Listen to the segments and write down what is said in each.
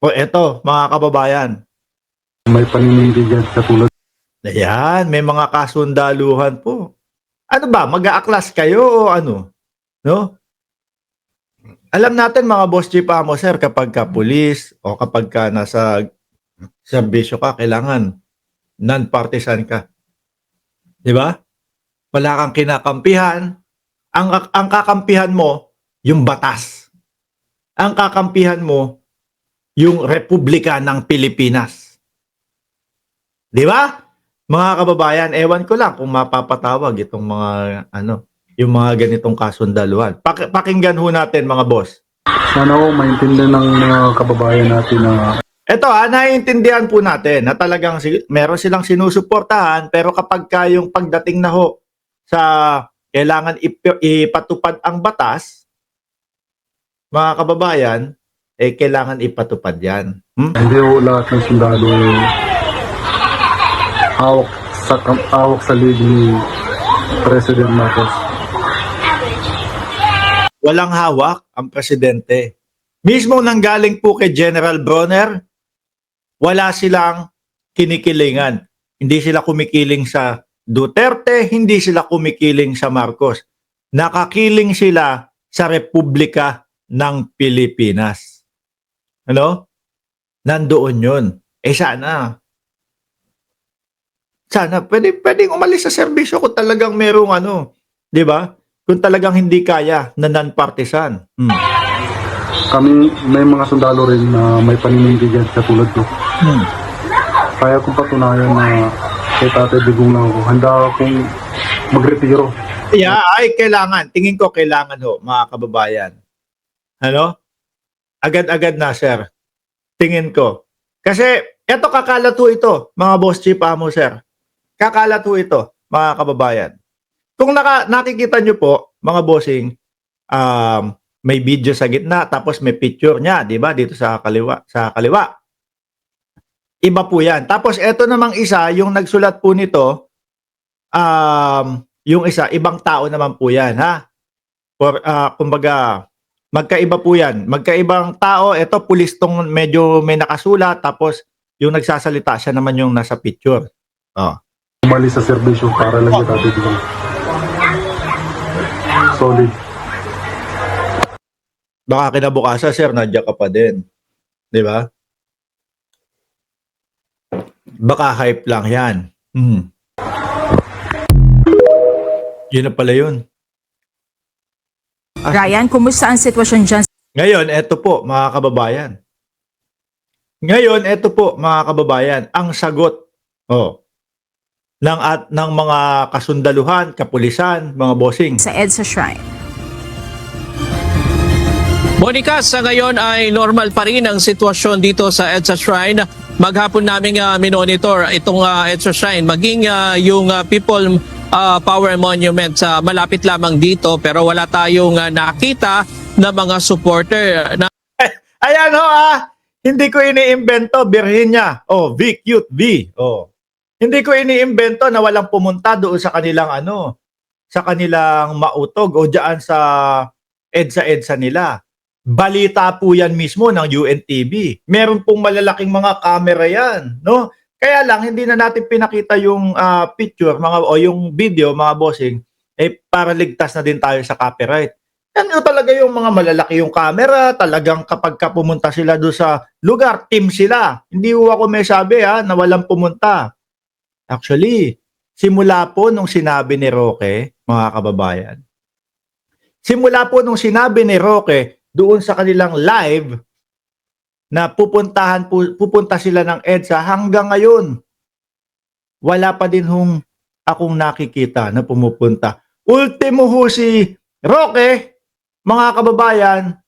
O eto, mga kababayan, May paninindigan sa tulad. ayan, may mga kasundaluhan po. Ano ba, mag-aaklas kayo o ano? No? Alam natin mga boss chief amo sir, kapag ka pulis o kapag ka nasa serbisyo ka, kailangan non-partisan ka. Di ba? Wala kang kinakampihan. Ang kakampihan mo, yung batas. Ang kakampihan mo, yung Republika ng Pilipinas. Di ba? Mga kababayan, ewan ko lang kung mapapatawag itong mga yung mga ganitong kasundaluhan. Pakinggan ho natin mga boss. Sana ho maintindihan ng mga kababayan natin na Ito naiintindihan po natin na talagang meron silang sinusuportahan, pero kapag yung pagdating na ho sa kailangan ipatupad ang batas, mga kababayan, kailangan ipatupad yan. hindi ho lahat ng sundalo hawak sa lead ni President Marcos. Walang hawak ang presidente. Mismo nanggaling po kay General Bronner, wala silang kinikilingan. Hindi sila kumikiling sa Duterte, hindi sila kumikiling sa Marcos. Nakakiling sila sa Republika ng Pilipinas. Ano? Nandoon yun. Sana pwedeng umalis sa serbisyo kung talagang merong di ba? Kung talagang hindi kaya na non-partisan. Kami may mga sundalo rin na may paninindigan sa tulad ko. Kaya kong patunayan na kay Tatay Digong lang ako. Handa akong magretiro. Yeah, kailangan. Tingin ko kailangan ho, mga kababayan. Ano? Agad-agad na, sir. Tingin ko. Kasi, eto kakalat ho ito, mga boss chief amo, sir. Kakalat ho ito, mga kababayan. Kung nakikita nyo po, mga bossing, may video sa gitna, tapos may picture niya, di ba? Dito sa kaliwa. Iba po yan. Tapos, eto namang isa, yung nagsulat po nito, yung isa, ibang tao naman po yan, ha? Kumbaga, magkaiba po yan. Magkaibang tao, eto, pulis tong medyo may nakasulat, tapos yung nagsasalita, siya naman yung nasa picture. Umalis sa serbisyo para lang kay Tatay Digong. Solid. Baka kinabukasan, sir, nandiyan ka pa din. Di ba? Baka hype lang yan. Yun na pala yun. Ryan, kumusta ang sitwasyon dyan? Ngayon, eto po, mga kababayan. Ang sagot ng mga kasundaluhan, kapulisan, mga bossing. Sa EDSA Shrine? Monica, sa ngayon ay normal pa rin ang sitwasyon dito sa EDSA Shrine. Maghapon namin minonitor itong EDSA Shrine, maging yung People Power Monument sa malapit lamang dito, pero wala tayong nakita na mga supporter. Ayan ho hindi ko iniimbento, birhin niya. V, cute V. Hindi ko iniimbento na walang pumunta doon sa kanilang sa kanilang mautog o diyan sa EDSA nila. Balita po yan mismo ng UNTV. Meron pong malalaking mga camera yan, no? Kaya lang hindi na natin pinakita yung picture o yung video, mga bossing, para ligtas na din tayo sa copyright. Yan talaga yung mga malalaki yung camera, talagang kapag pumunta sila doon sa lugar, team sila. Hindi ko ako may sabi na walang pumunta. Actually, simula po nung sinabi ni Roque, mga kababayan, doon sa kanilang live na pupunta sila ng EDSA, hanggang ngayon wala pa din akong nakikita na pumupunta. Ultimo si Roque, mga kababayan,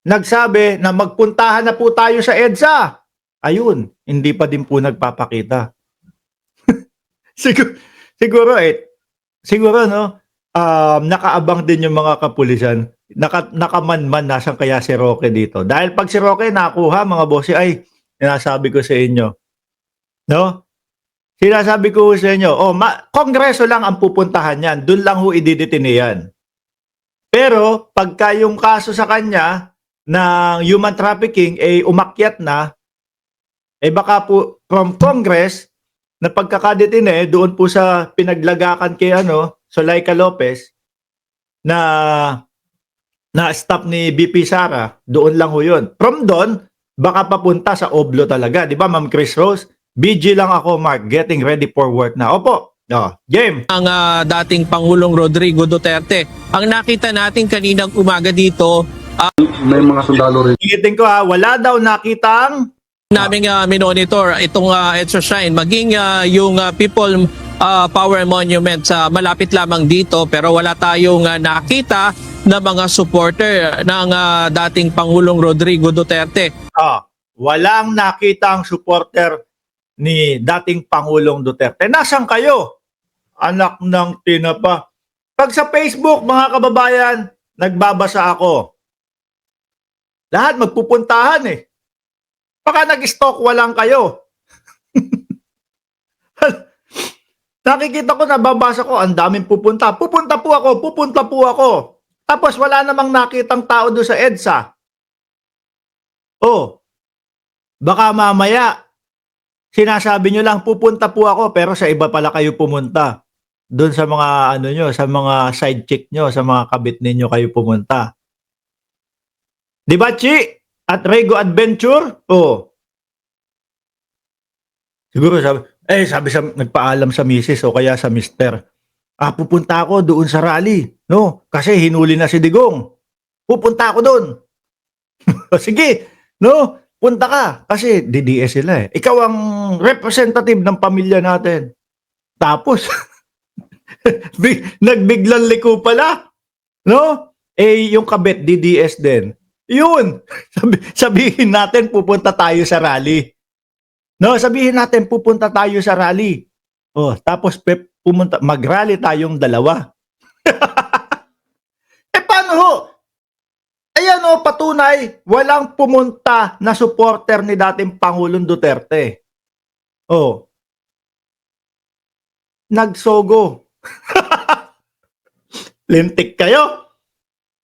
nagsabi na magpuntahan na po tayo sa EDSA. Ayun, hindi pa din po nagpapakita. siguro no, nakaabang din yung mga kapulisan. Nakamanman nasan kaya si Roque dito. Dahil pag si Roque nakuha, mga bossy, sinasabi ko sa inyo. No? Sinasabi ko sa inyo, Kongreso lang ang pupuntahan yan. Doon lang ididetine yan. Pero, pagka yung kaso sa kanya, ng human trafficking umakyat na, baka po from Congress na pagkakadetine doon po sa pinaglagakan kay Zulaika Lopez na stop ni BP Sara, doon lang ho yun. From doon, baka papunta sa Oblo talaga. Di ba, Ma'am Chris Rose? BG lang ako, Mark. Getting ready for work na. Opo. Game. Ang dating Pangulong Rodrigo Duterte. Ang nakita natin kaninang umaga dito, May mga sundalo rin. Ingitin ko wala daw nakitang naming minonitor itong EDSA Shrine, maging yung People Power Monument sa malapit lamang dito, pero wala tayong nakita na mga supporter ng dating Pangulong Rodrigo Duterte. walang nakitang supporter ni dating Pangulong Duterte. Nasaan kayo? Anak ng tinapa. Pag sa Facebook, mga kababayan, nagbabasa ako. Lahat magpupuntahan Baka nag-stalk walang kayo. Nakikita ko, nababasa ko, ang daming pupunta. Pupunta po ako. Tapos wala namang nakitang tao doon sa EDSA. Baka mamaya, sinasabi nyo lang, pupunta po ako, pero sa iba pala kayo pumunta. Doon sa mga, sa mga side chick nyo, sa mga kabit ninyo kayo pumunta. Di ba, Chi? At Rego Adventure? Siguro sabi nagpaalam sa misis o kaya sa mister. Pupunta ako doon sa rally. No? Kasi hinuli na si Digong. Pupunta ako doon. Sige. No? Punta ka. Kasi DDS sila Ikaw ang representative ng pamilya natin. Tapos, nagbiglang liko pala. No? Yung kabit, DDS din. Yun. Sabihin natin pupunta tayo sa rally. No, sabihin natin pupunta tayo sa rally. Tapos mag-rally tayong dalawa. Paano ho? Ayan patunay, walang pumunta na supporter ni dating Pangulong Duterte. Nagsogo. Lintik kayo.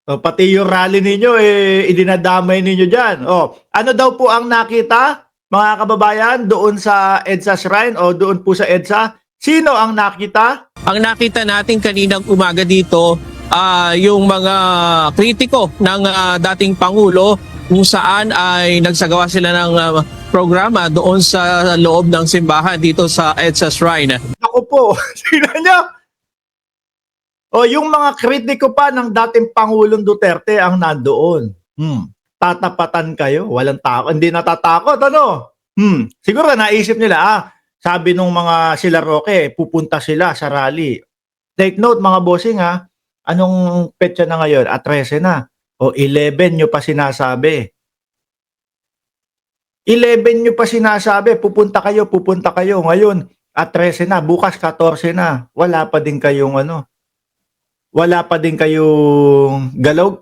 Pati yung rally ninyo, idinadamay ninyo dyan. Ano daw po ang nakita, mga kababayan, doon sa EDSA Shrine o doon po sa EDSA? Sino ang nakita? Ang nakita natin kaninang umaga dito, yung mga kritiko ng dating Pangulo, kung saan ay nagsagawa sila ng programa doon sa loob ng simbahan dito sa EDSA Shrine. Ako po, sino niya? Yung mga kritiko pa ng dating Pangulong Duterte ang nandoon. Tatapatan kayo, walang takot, hindi natatakot, Siguro naisip nila, sabi nung mga sila Roque, pupunta sila sa rally. Take note mga bossing anong petsa na ngayon? 13 na. 11 nyo pa sinasabi. 11 nyo pa sinasabi, pupunta kayo. Ngayon, 13 na, bukas 14 na. Wala pa din kayong Wala pa din kayong galaw.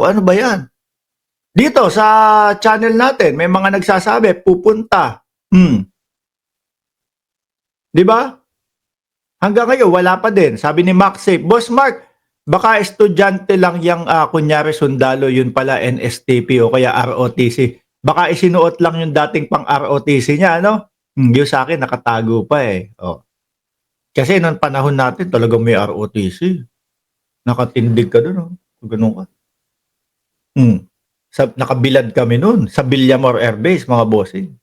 Ano ba yan? Dito sa channel natin, may mga nagsasabi, pupunta. Di ba? Hanggang ngayon, wala pa din. Sabi ni Max Safe, Boss Mark, baka estudyante lang yung kunyari sundalo, yun pala NSTP o kaya ROTC. Baka isinuot lang yung dating pang ROTC niya, Yung sa akin, nakatago pa Kasi noong panahon natin, talagang may ROTC. Nakatindig ka doon, Ganun ka. Nakabilad kami noon sa Villamor Air Base, mga bossing.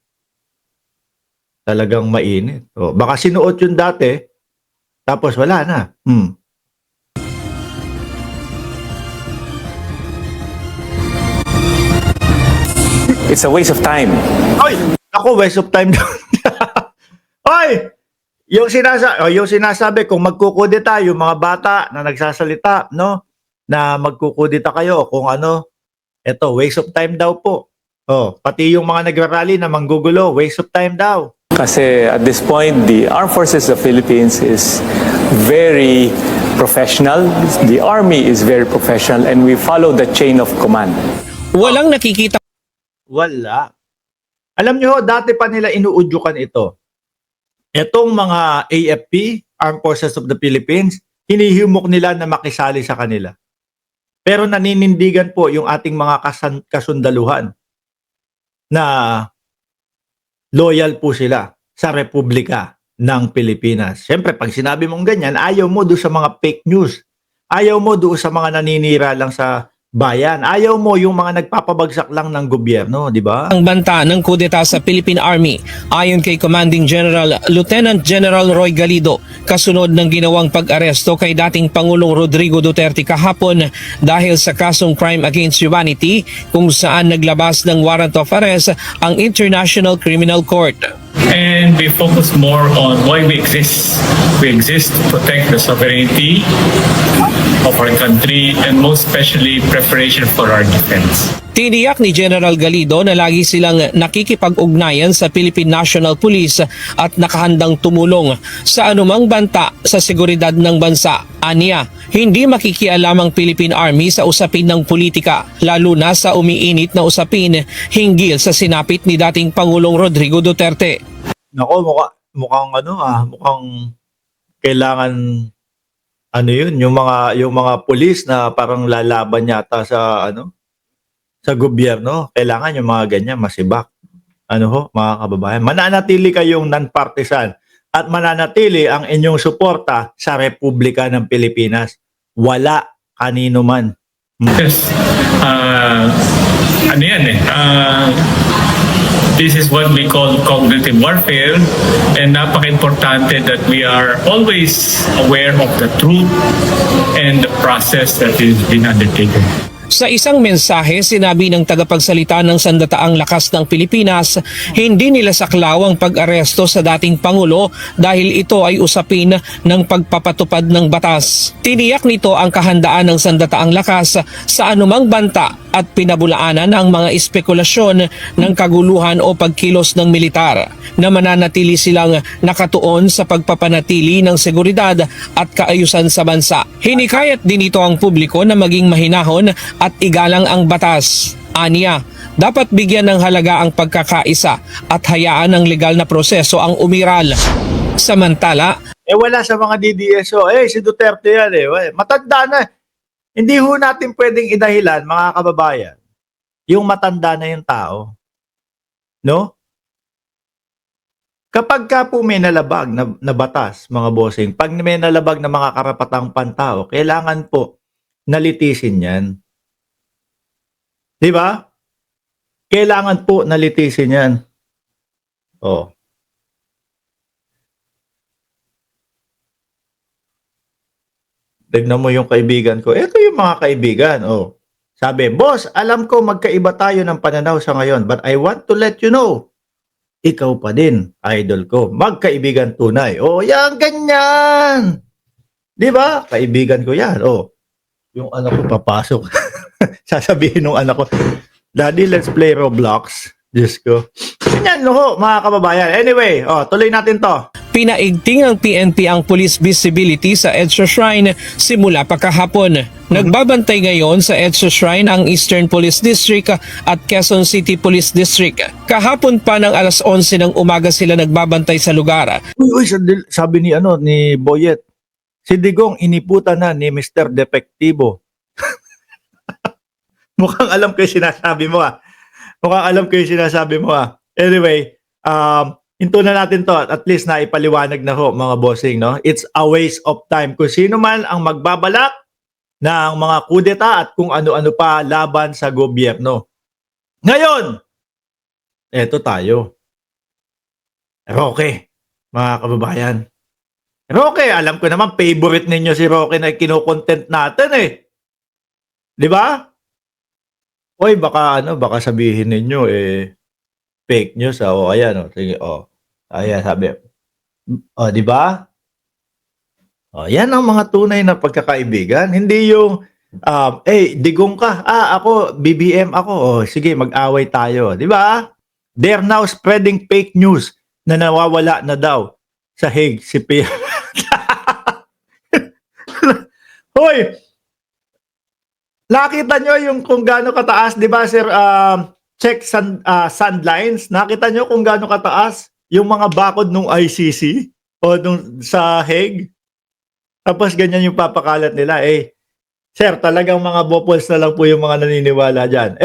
Talagang mainit. Baka sinuot yun dati, tapos wala na. It's a waste of time. Ako, waste of time. Yung sinasabi, kung magkukudita, yung mga bata na nagsasalita, na magkukudita kayo, kung eto, waste of time daw po. Pati yung mga nagrarally na manggugulo, waste of time daw. Kasi at this point, the Armed Forces of the Philippines is very professional. The Army is very professional and we follow the chain of command. Walang nakikita. Wala. Alam nyo, dati pa nila inuudyukan ito. Etong mga AFP, Armed Forces of the Philippines, hinihimok nila na makisali sa kanila. Pero naninindigan po yung ating mga kasundaluhan na loyal po sila sa Republika ng Pilipinas. Siyempre, pag sinabi mong ganyan, ayaw mo doon sa mga fake news. Ayaw mo doon sa mga naninira lang sa bayan. Ayaw mo yung mga nagpapabagsak lang ng gobyerno, di ba? Ang banta ng kudeta sa Philippine Army ayon kay Commanding General Lieutenant General Roy Galido kasunod ng ginawang pag-aresto kay dating Pangulong Rodrigo Duterte kahapon dahil sa kasong crime against humanity kung saan naglabas ng warrant of arrest ang International Criminal Court. And we focus more on why we exist. We exist to protect the sovereignty of our country and most especially preparation for our defense. Tiniyak ni General Galido na lagi silang nakikipag-ugnayan sa Philippine National Police at nakahandang tumulong sa anumang banta sa seguridad ng bansa. Aniya, hindi makikialam ang Philippine Army sa usapin ng politika, lalo na sa umiinit na usapin hinggil sa sinapit ni dating Pangulong Rodrigo Duterte. Nako, mukhang kailangan yun, yung mga pulis na parang lalaban yata sa gobyerno, kailangan yung mga ganyan masibak. Mga kababayan, mananatili kayong non-partisan at mananatili ang inyong suporta sa Republika ng Pilipinas. Wala kanino man. Yes. This is what we call cognitive warfare, and napaka-importante that we are always aware of the truth and the process that is being undertaken. Sa isang mensahe, sinabi ng tagapagsalita ng Sandataang Lakas ng Pilipinas, hindi nila saklaw ang pag-aresto sa dating Pangulo dahil ito ay usapin ng pagpapatupad ng batas. Tiniyak nito ang kahandaan ng Sandataang Lakas sa anumang banta at pinabulaanan ang mga espekulasyon ng kaguluhan o pagkilos ng militar na mananatili silang nakatuon sa pagpapanatili ng seguridad at kaayusan sa bansa. Hinikayat din ito ang publiko na maging mahinahon at igalang ang batas. Aniya, dapat bigyan ng halaga ang pagkakaisa at hayaan ng legal na proseso ang umiral. Samantala, Wala sa mga DDSO. Si Duterte yan matanda na. Hindi ho natin pwedeng idahilan, mga kababayan, yung matanda na yung tao. No? Kapag ka po may nalabag na batas, mga bossing, pag may nalabag na mga karapatang pantao, kailangan po nalitisin yan. Di ba? Kailangan po nalitisin yan. Tignan mo yung kaibigan ko. Ito yung mga kaibigan. Sabi, boss, alam ko magkaiba tayo ng pananaw sa ngayon, but I want to let you know, ikaw pa din, idol ko. Magkaibigan tunay. Yan, ganyan. Di ba? Kaibigan ko yan. Yung anak ko papasok. Sasabihin ng anak ko, Daddy, let's play Roblox. Diyos ko. Ganyan, mga kababayan. Anyway, tuloy natin to. pinaigting ng PNP ang police visibility sa EDSA Shrine simula pa kahapon. Nagbabantay ngayon sa EDSA Shrine ang Eastern Police District at Quezon City Police District. Kahapon pa ng alas 11 ng umaga sila nagbabantay sa lugar. Sabi ni Boyet, si Digong iniputan na ni Mr. Depektibo. Mukhang alam ko yung sinasabi mo Anyway, into na natin to. At least na ipaliwanag na ho, mga bossing, no? It's a waste of time. Kung sino man ang magbabalak ng mga kudeta at kung ano-ano pa laban sa gobyerno. Ngayon, eto tayo. Roque, mga kababayan. Roque, alam ko naman favorite ninyo si Roque na kino-content natin Di ba? Oy, baka sabihin ninyo fake news ayan sige ayan sabi. Di ba? Yan ang mga tunay na pagkakaibigan, hindi yung Digong ka, ako BBM ako, sige mag-away tayo, di ba? They're now spreading fake news na nawawala na daw sa Hague si Pierre. Hoy, nakita nyo yung kung gaano kataas, di ba, sir? Check sand lines. Nakita nyo kung gaano kataas yung mga bakod ng ICC o sa Hague. Tapos ganyan yung papakalat nila. Sir, talagang mga bopols na lang po yung mga naniniwala dyan.